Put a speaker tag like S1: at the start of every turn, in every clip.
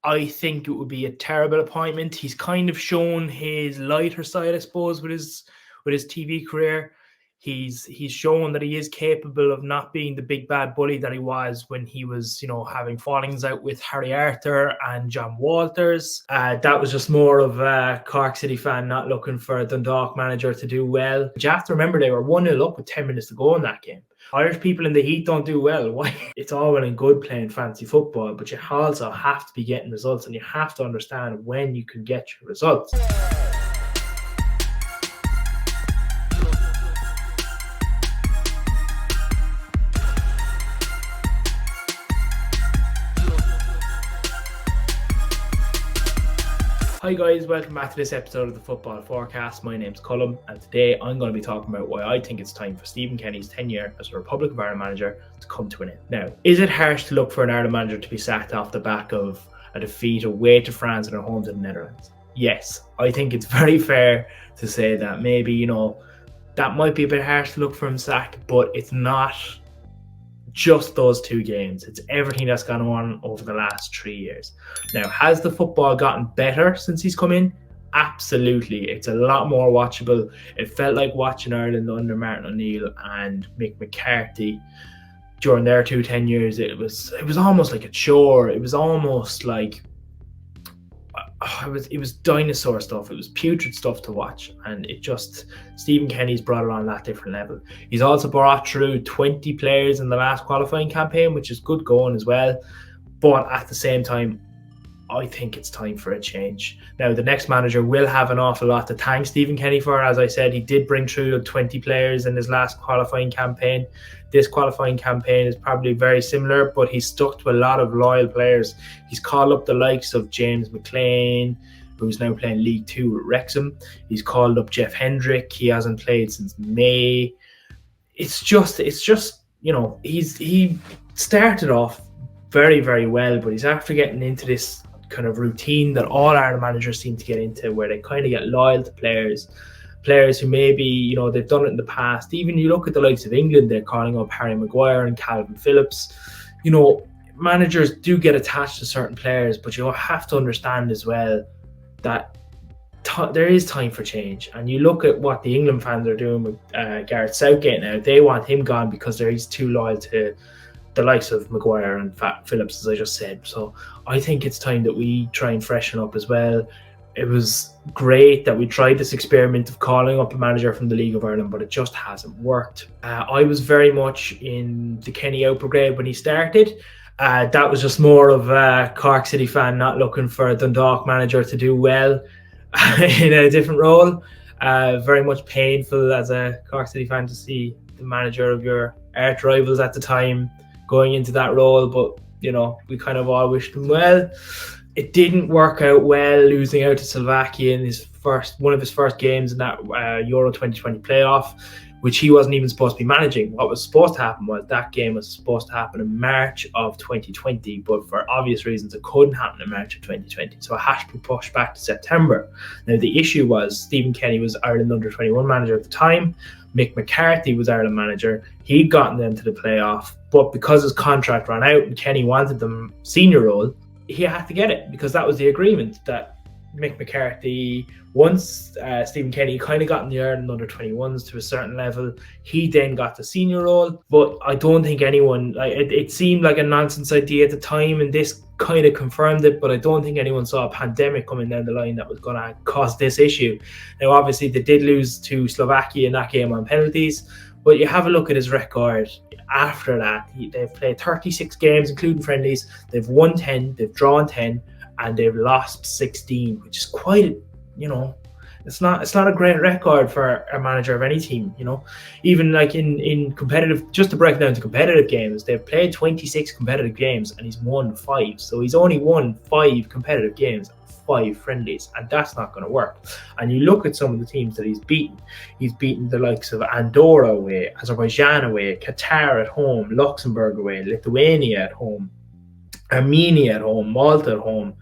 S1: I think it would be a terrible appointment. He's kind of shown his lighter side, I suppose, with his TV career. He's shown that he is capable of not being the big bad bully that he was when he was, having fallings out with Harry Arthur and John Walters. That was just more of a Cork City fan not looking for a Dundalk manager to do well. You have to remember they were 1-0 up with 10 minutes to go in that game. Irish people in the heat don't do well. Why? It's all well and good playing fancy football, but you also have to be getting results, and you have to understand when you can get your results. Hi guys, welcome back to this episode of the Football Forecast. My name's Colm, and today I'm going to be talking about why I think it's time for Stephen Kenny's tenure as a Republic of Ireland manager to come to an end. Now, is it harsh to look for an Ireland manager to be sacked off the back of a defeat away to France and at home to the Netherlands? Yes, I think it's very fair to say that maybe, that might be a bit harsh to look for him sacked, but it's not just those two games. It's everything that's gone on over the last 3 years. Now, has the football gotten better since he's come in? Absolutely. It's a lot more watchable. It felt like watching Ireland under Martin O'Neill and Mick McCarthy during their 2 tenures. It was almost like a chore. It was almost like it was dinosaur stuff. It was putrid stuff to watch, and Stephen Kenny's brought it on that different level. He's also brought through 20 players in the last qualifying campaign, which is good going as well. But at the same time, I think it's time for a change. Now, the next manager will have an awful lot to thank Stephen Kenny for. As I said, he did bring through 20 players in his last qualifying campaign. This qualifying campaign is probably very similar, but he's stuck to a lot of loyal players. He's called up the likes of James McLean, who's now playing League 2 at Wrexham. He's called up Jeff Hendrick. He hasn't played since May. It's just, he started off very, very well, but he's after getting into this kind of routine that all Ireland managers seem to get into, where they kind of get loyal to players who maybe, they've done it in the past. Even you look at the likes of England, they're calling up Harry Maguire and Calvin Phillips. Managers do get attached to certain players, but you have to understand as well that there is time for change. And you look at what the England fans are doing with Gareth Southgate now. They want him gone because he's too loyal to the likes of Maguire and Phillips, as I just said. So I think it's time that we try and freshen up as well. It was great that we tried this experiment of calling up a manager from the League of Ireland, but it just hasn't worked. I was very much in the Kenny out brigade when he started. That was just more of a Cork City fan not looking for a Dundalk manager to do well in a different role. Very much painful as a Cork City fan to see the manager of your arch rivals at the time going into that role, but we kind of all wished him well. It didn't work out well, losing out to Slovakia in one of his first games in that Euro 2020 playoff, which he wasn't even supposed to be managing. What was supposed to happen was that game was supposed to happen in March of 2020, but for obvious reasons it couldn't happen in March of 2020, so it had to be pushed back to September. Now, the issue was Stephen Kenny was Ireland under-21 manager at the time. Mick McCarthy was Ireland manager. He'd gotten them to the playoff, but because his contract ran out and Kenny wanted the senior role, he had to get it, because that was the agreement that Mick McCarthy, once Stephen Kenny kind of got in the Ireland under-21s to a certain level, he then got the senior role. But I don't think anyone, it seemed like a nonsense idea at the time, and this kind of confirmed it, but I don't think anyone saw a pandemic coming down the line that was going to cause this issue. Now, obviously, they did lose to Slovakia in that game on penalties, but you have a look at his record after that. They've played 36 games, including friendlies. They've won 10, they've drawn 10, and they've lost 16, which is quite, it's not a great record for a manager of any team, Even like in competitive, just to break down to competitive games, they've played 26 competitive games and he's won 5. So he's only won 5 competitive games, 5 friendlies, and that's not going to work. And you look at some of the teams that he's beaten the likes of Andorra away, Azerbaijan away, Qatar at home, Luxembourg away, Lithuania at home, Armenia at home, Malta at home,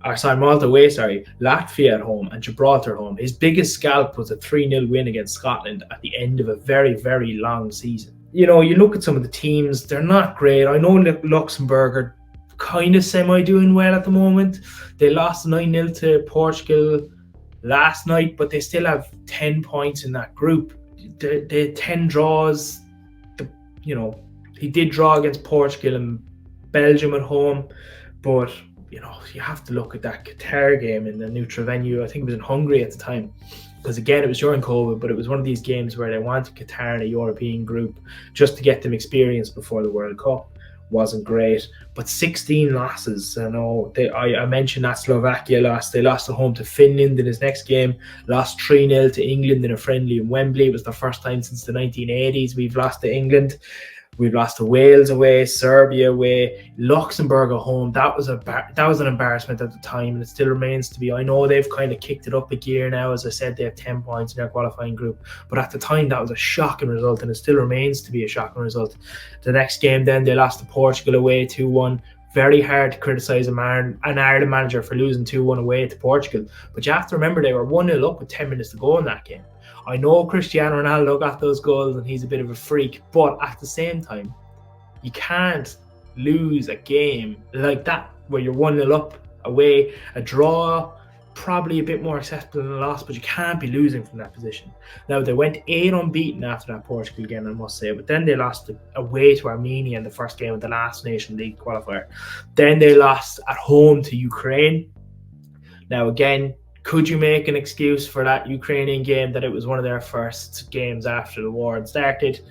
S1: Latvia at home, and Gibraltar at home. His biggest scalp was a 3-0 win against Scotland at the end of a very, very long season. You look at some of the teams, they're not great. I know Luxembourg are kind of semi doing well at the moment. They lost 9-0 to Portugal last night, but they still have 10 points in that group. They 10 draws. He did draw against Portugal and Belgium at home, but you have to look at that Qatar game in the neutral venue. I think it was in Hungary at the time, because again, it was during COVID, but it was one of these games where they wanted Qatar in a European group just to get them experience before the World Cup. Wasn't great, but 16 losses. I mentioned that Slovakia lost. They lost at home to Finland in his next game, lost 3-0 to England in a friendly in Wembley. It was the first time since the 1980s we've lost to England. We've lost to Wales away, Serbia away, Luxembourg at home. That was an embarrassment at the time, and it still remains to be. I know they've kind of kicked it up a gear now. As I said, they have 10 points in their qualifying group, but at the time that was a shocking result, and it still remains to be a shocking result. The next game then, they lost to Portugal away 2-1. Very hard to criticise an Ireland manager for losing 2-1 away to Portugal, but you have to remember they were 1-0 up with 10 minutes to go in that game. I know Cristiano Ronaldo got those goals and he's a bit of a freak, but at the same time, you can't lose a game like that where you're 1-0 up away. A draw, probably a bit more acceptable than a loss, but you can't be losing from that position. Now, they went 8 unbeaten after that Portugal game, I must say, but then they lost away to Armenia in the first game of the last Nation League qualifier. Then they lost at home to Ukraine. Now, again, could you make an excuse for that Ukrainian game that it was one of their first games after the war had started?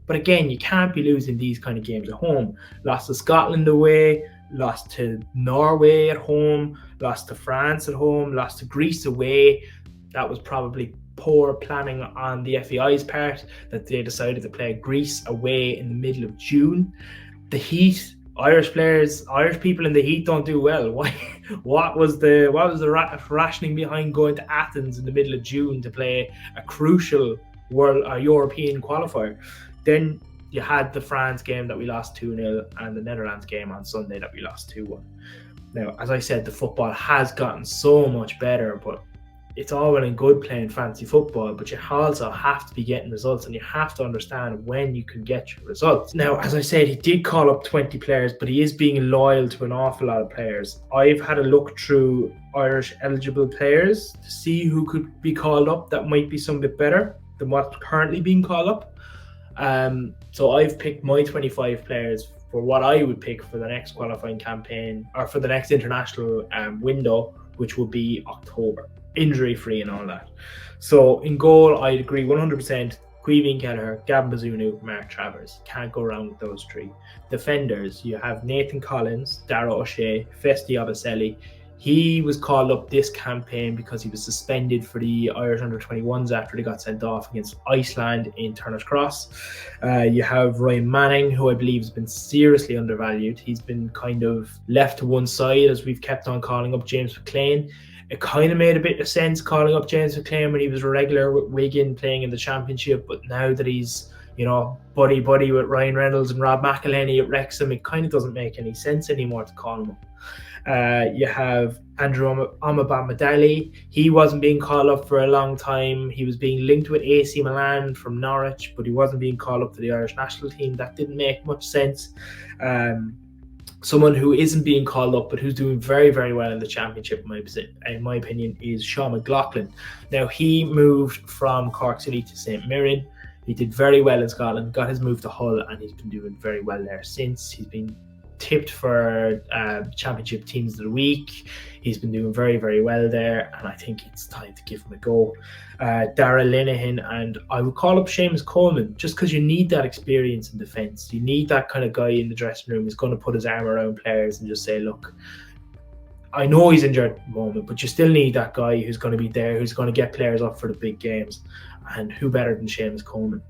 S1: But again, you can't be losing these kind of games at home. Lost to Scotland away, lost to Norway at home, lost to France at home, lost to Greece away. That was probably poor planning on the FAI's part that they decided to play Greece away in the middle of June. The heat. Irish people in the heat don't do well. Why? What was the rationing behind going to Athens in the middle of June to play a crucial European qualifier? Then you had the France game that we lost 2-0 and the Netherlands game on Sunday that we lost 2-1. Now, as I said, the football has gotten so much better, but it's all well and good playing fancy football, but you also have to be getting results, and you have to understand when you can get your results. Now, as I said, he did call up 20 players, but he is being loyal to an awful lot of players. I've had a look through Irish eligible players to see who could be called up that might be some bit better than what's currently being called up. So I've picked my 25 players for what I would pick for the next qualifying campaign, or for the next international window, which would be October. Injury-free and all that. So in goal, I'd agree 100%. Caoimhín Kelleher, Gavin Bazunu, Mark Travers. Can't go wrong with those three. Defenders, you have Nathan Collins, Dara O'Shea, Festi Abaselli. He was called up this campaign because he was suspended for the Irish under-21s after they got sent off against Iceland in Turner's Cross. You have Ryan Manning, who I believe has been seriously undervalued. He's been kind of left to one side as we've kept on calling up James McLean. It kind of made a bit of sense calling up James McLean when he was a regular with Wigan playing in the Championship, but now that he's, buddy with Ryan Reynolds and Rob McElhenney at Wrexham, it kind of doesn't make any sense anymore to call him up. You have Andrew Amabamadali. He wasn't being called up for a long time. He was being linked with AC Milan from Norwich, but he wasn't being called up to the Irish national team. That didn't make much sense. Someone who isn't being called up but who's doing very, very well in the Championship, in my opinion, is Sean McLaughlin. Now, he moved from Cork City to St Mirren. He did very well in Scotland, got his move to Hull, and he's been doing very well there since. He's been tipped for Championship Teams of the Week. He's been doing very, very well there, and I think it's time to give him a go. Dara Linehan, and I would call up Seamus Coleman, just because you need that experience in defence. You need that kind of guy in the dressing room who's going to put his arm around players and just say, look, I know he's injured at the moment, but you still need that guy who's going to be there, who's going to get players up for the big games. And who better than Seamus Coleman?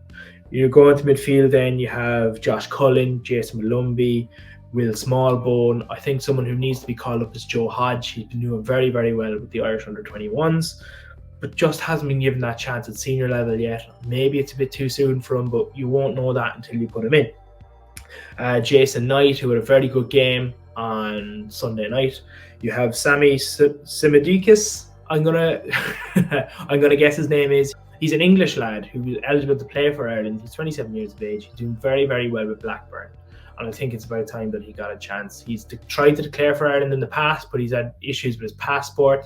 S1: You go into midfield, then you have Josh Cullen, Jason Malumbi, Will Smallbone. I think someone who needs to be called up is Joe Hodge. He's been doing very, very well with the Irish under-21s, but just hasn't been given that chance at senior level yet. Maybe it's a bit too soon for him, but you won't know that until you put him in. Jason Knight, who had a very good game on Sunday night. You have Sami Simidikis. I'm gonna guess his name is. He's an English lad who is eligible to play for Ireland. He's 27 years of age. He's doing very, very well with Blackburn. and I think it's about time that he got a chance. He's tried to declare for Ireland in the past, but he's had issues with his passport.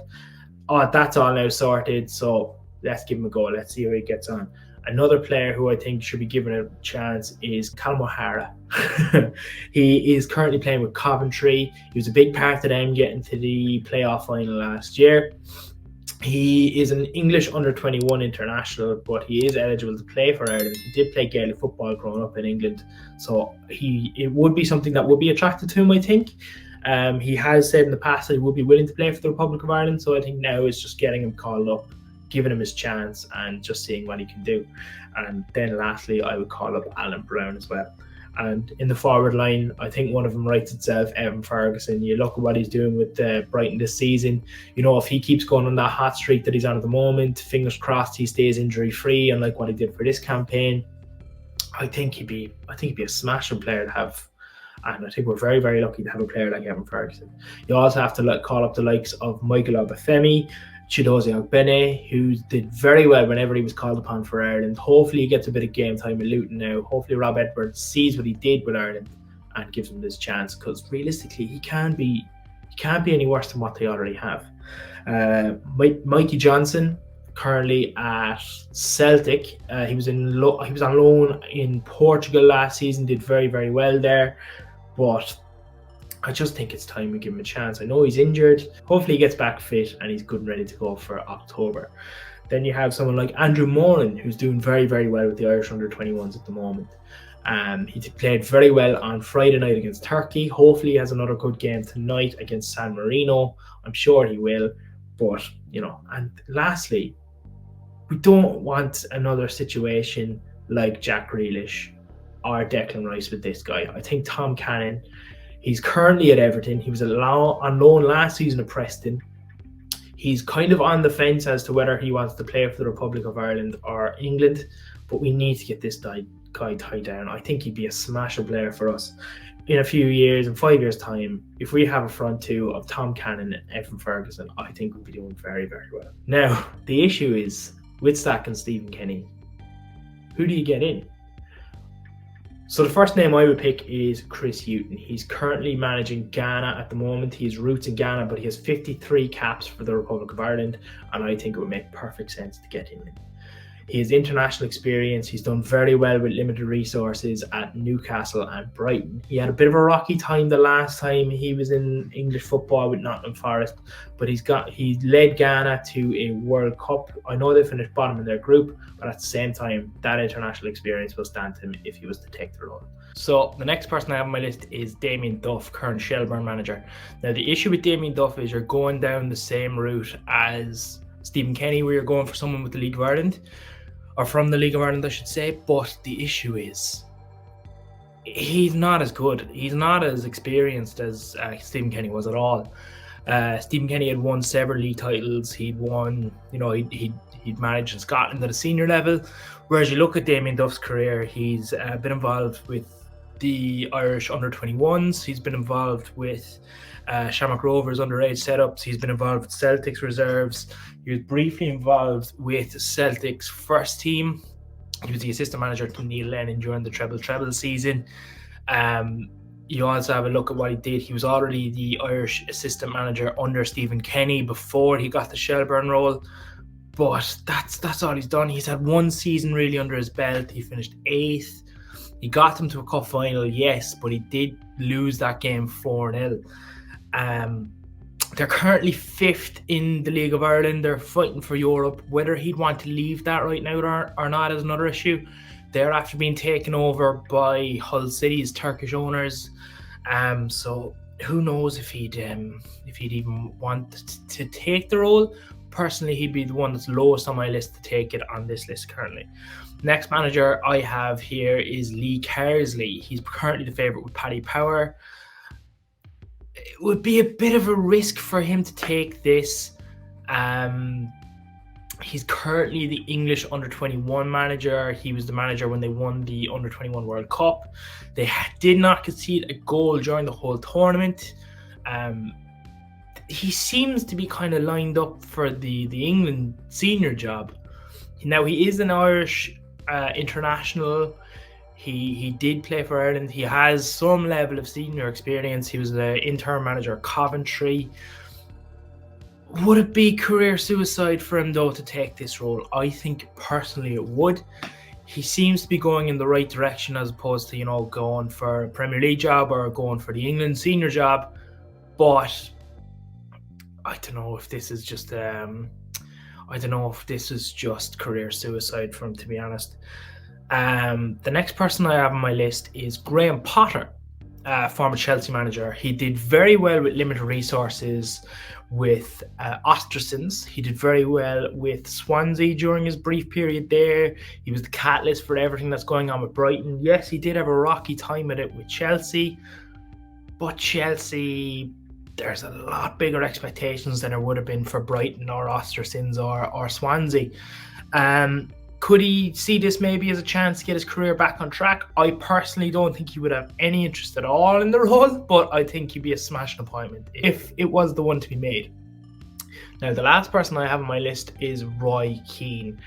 S1: That's all now sorted, so let's give him a go. Let's see how he gets on. Another player who I think should be given a chance is Colm O'Hara. He is currently playing with Coventry. He was a big part of them getting to the playoff final last year. He is an English under-21 international, but he is eligible to play for Ireland. He did play Gaelic football growing up in England, so it would be something that would be attractive to him, I think. He has said in the past that he would be willing to play for the Republic of Ireland, so I think now it's just getting him called up, giving him his chance, and just seeing what he can do. And then lastly, I would call up Alan Brown as well. And in the forward line, I think one of them writes itself, Evan Ferguson. You look at what he's doing with Brighton this season. You know, if he keeps going on that hot streak that he's on at the moment, fingers crossed he stays injury-free, unlike what he did for this campaign, I think he'd be a smashing player to have. And I think we're very, very lucky to have a player like Evan Ferguson. You also have to call up the likes of Michael Obafemi, Chidozie Ogbene, who did very well whenever he was called upon for Ireland. Hopefully he gets a bit of game time in Luton now. Hopefully Rob Edwards sees what he did with Ireland and gives him this chance, because realistically he can't be any worse than what they already have. Mikey Johnson, currently at Celtic. He was on loan in Portugal last season, did very, very well there, but I just think it's time we give him a chance. I know he's injured. Hopefully he gets back fit and he's good and ready to go for October. Then you have someone like Andrew Moran, who's doing very, very well with the Irish under-21s at the moment. He played very well on Friday night against Turkey. Hopefully he has another good game tonight against San Marino. I'm sure he will. But, and lastly, we don't want another situation like Jack Grealish or Declan Rice with this guy. I think Tom Cannon, he's currently at Everton. He was on loan last season at Preston. He's kind of on the fence as to whether he wants to play for the Republic of Ireland or England, but we need to get this guy tied down. I think he'd be a smashing player for us in a few years, in 5 years' time. If we have a front two of Tom Cannon and Evan Ferguson, I think we'll be doing very, very well. Now, the issue is, with Stack and Stephen Kenny, who do you get in? So the first name I would pick is Chris Hughton. He's currently managing Ghana at the moment. He has roots in Ghana, but he has 53 caps for the Republic of Ireland, and I think it would make perfect sense to get him in. He has international experience. He's done very well with limited resources at Newcastle and Brighton. He had a bit of a rocky time the last time he was in English football with Nottingham Forest, but he led Ghana to a World Cup. I know they finished bottom in their group, but at the same time, that international experience will stand to him if he was to take the role. So the next person I have on my list is Damien Duff, current Shelbourne manager. Now the issue with Damien Duff is you're going down the same route as Stephen Kenny, where you're going for someone with the League of Ireland, or from the League of Ireland, I should say. But the issue is, he's not as good. He's not as experienced as Stephen Kenny was at all. Stephen Kenny had won several league titles. He'd won, he'd managed in Scotland at a senior level. Whereas you look at Damien Duff's career, he's been involved with the Irish under-21s. He's been involved with Shamrock Rovers underage setups. He's been involved with Celtic's reserves. He was briefly involved with Celtic's first team. He was the assistant manager to Neil Lennon during the treble season. You also have a look at what he did. He was already the Irish assistant manager under Stephen Kenny before he got the Shelbourne role. But that's all he's done. He's had one season really under his belt. He finished 8th. He got them to a cup final, yes, but he did lose that game 4-0. They're currently 5th in the League of Ireland. They're fighting for Europe. Whether he'd want to leave that right now or not is another issue. They're after being taken over by Hull City's Turkish owners. So who knows if he'd even want to take the role. Personally, he'd be the one that's lowest on my list to take it on this list currently. Next manager I have here is Lee Carsley. He's currently the favourite with Paddy Power. It would be a bit of a risk for him to take this. He's currently the English under-21 manager. He was the manager when they won the under-21 World Cup. They did not concede a goal during the whole tournament. He seems to be kind of lined up for the England senior job. Now, he is an Irish international. He did play for Ireland. He has some level of senior experience. He was the interim manager at Coventry. Would it be career suicide for him, though, to take this role? I think personally it would. He seems to be going in the right direction as opposed to, going for a Premier League job or going for the England senior job. But I don't know if this is just career suicide for him, to be honest. The next person I have on my list is Graham Potter, former Chelsea manager. He did very well with limited resources with Ostersunds. He did very well with Swansea during his brief period there. He was the catalyst for everything that's going on with Brighton. Yes, he did have a rocky time at it with Chelsea, but Chelsea, there's a lot bigger expectations than there would have been for Brighton or Ostersunds or Swansea. Could he see this maybe as a chance to get his career back on track? I personally don't think he would have any interest at all in the role, but I think he'd be a smashing appointment if it was the one to be made. Now, the last person I have on my list is Roy Keane.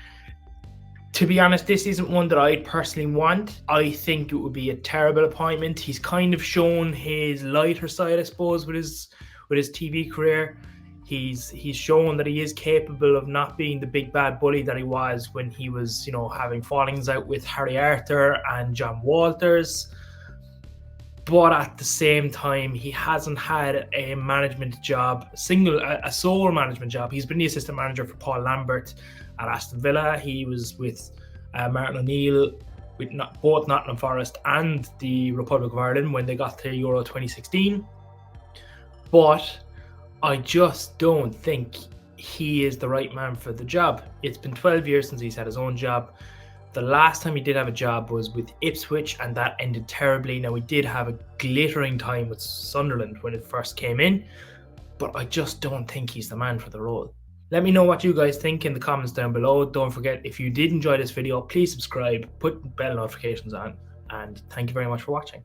S1: To be honest, this isn't one that I'd personally want. I think it would be a terrible appointment. He's kind of shown his lighter side, I suppose, with his TV career. He's shown that he is capable of not being the big bad bully that he was when he was, having fallings out with Harry Arthur and John Walters. But at the same time, he hasn't had a management job, a sole management job. He's been the assistant manager for Paul Lambert at Aston Villa. He was with Martin O'Neill with both Nottingham Forest and the Republic of Ireland when they got to Euro 2016. But I just don't think he is the right man for the job. It's been 12 years since he's had his own job. The last time he did have a job was with Ipswich, and that ended terribly. Now, he did have a glittering time with Sunderland when it first came in, but I just don't think he's the man for the role. Let me know what you guys think in the comments down below. Don't forget, if you did enjoy this video, please subscribe, put bell notifications on, and thank you very much for watching.